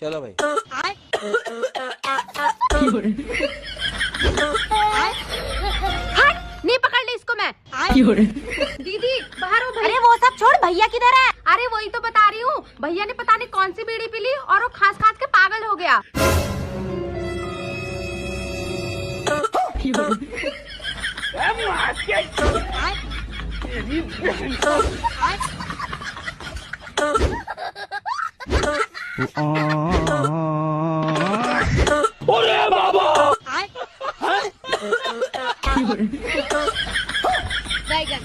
चलो भाई। नहीं पकड़ ली इसको मैं। दीदी बाहर हो। अरे वो सब छोड़, भैया किधर है? अरे वही तो बता रही हूँ, भैया ने पता नहीं कौन सी बीड़ी पी ली और वो खास खास के पागल हो गया। अरे बाबा। बैगन।